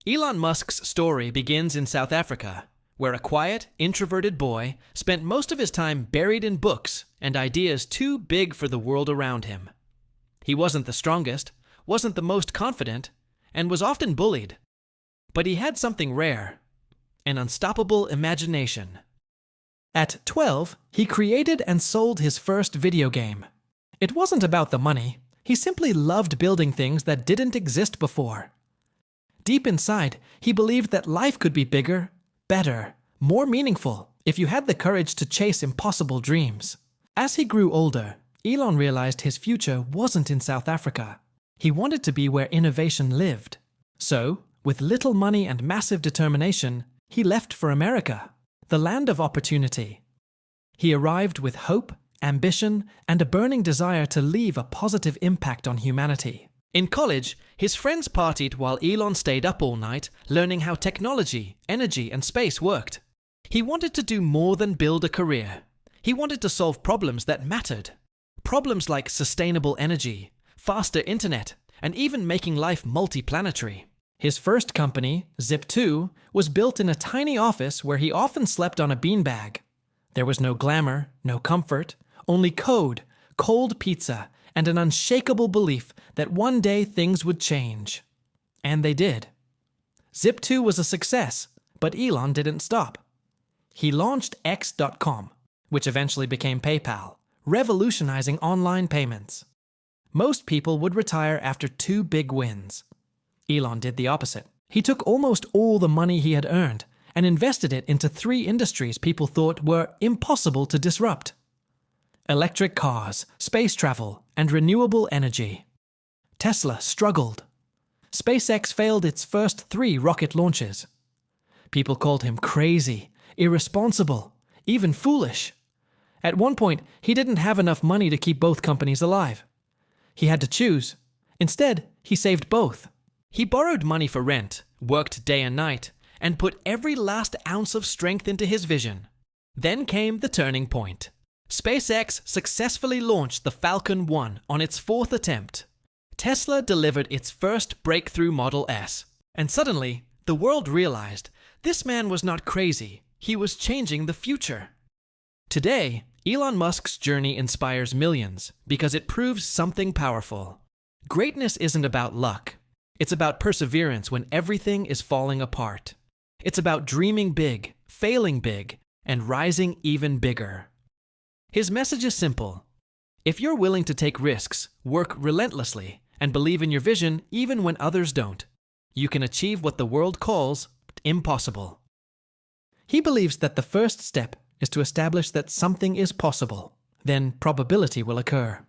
Elon Musk's story begins in South Africa, where a quiet, introverted boy spent most of his time buried in books and ideas too big for the world around him. He wasn't the strongest, wasn't the most confident, and was often bullied. But he had something rare: an unstoppable imagination. At 12, he created and sold his first video game. It wasn't about the money. He simply loved building things that didn't exist before. Deep inside, he believed that life could be bigger, better, more meaningful if you had the courage to chase impossible dreams. As he grew older, Elon realized his future wasn't in South Africa. He wanted to be where innovation lived. So, with little money and massive determination, he left for America, the land of opportunity. He arrived with hope, ambition, and a burning desire to leave a positive impact on humanity. In college, his friends partied while Elon stayed up all night learning how technology, energy, and space worked. He wanted to do more than build a career. He wanted to solve problems that mattered. Problems like sustainable energy, faster internet, and even making life multi-planetary. His first company, Zip2, was built in a tiny office where he often slept on a beanbag. There was no glamour, no comfort, only code, cold pizza, and an unshakable belief that one day things would change. And they did. Zip2 was a success, but Elon didn't stop. He launched X.com, which eventually became PayPal, revolutionizing online payments. Most people would retire after 2 big wins. Elon did the opposite. He took almost all the money he had earned and invested it into 3 industries people thought were impossible to disrupt: electric cars, space travel, and renewable energy. Tesla struggled. SpaceX failed its first 3 rocket launches. People called him crazy, irresponsible, even foolish. At one point, he didn't have enough money to keep both companies alive. He had to choose. Instead, he saved both. He borrowed money for rent, worked day and night, and put every last ounce of strength into his vision. Then came the turning point. SpaceX successfully launched the Falcon 1 on its 4th attempt. Tesla delivered its first breakthrough Model S. And suddenly, the world realized this man was not crazy. He was changing the future. Today, Elon Musk's journey inspires millions because it proves something powerful. Greatness isn't about luck. It's about perseverance when everything is falling apart. It's about dreaming big, failing big, and rising even bigger. His message is simple. If you're willing to take risks, work relentlessly, and believe in your vision even when others don't, you can achieve what the world calls impossible. He believes that the first step is to establish that something is possible. Then probability will occur.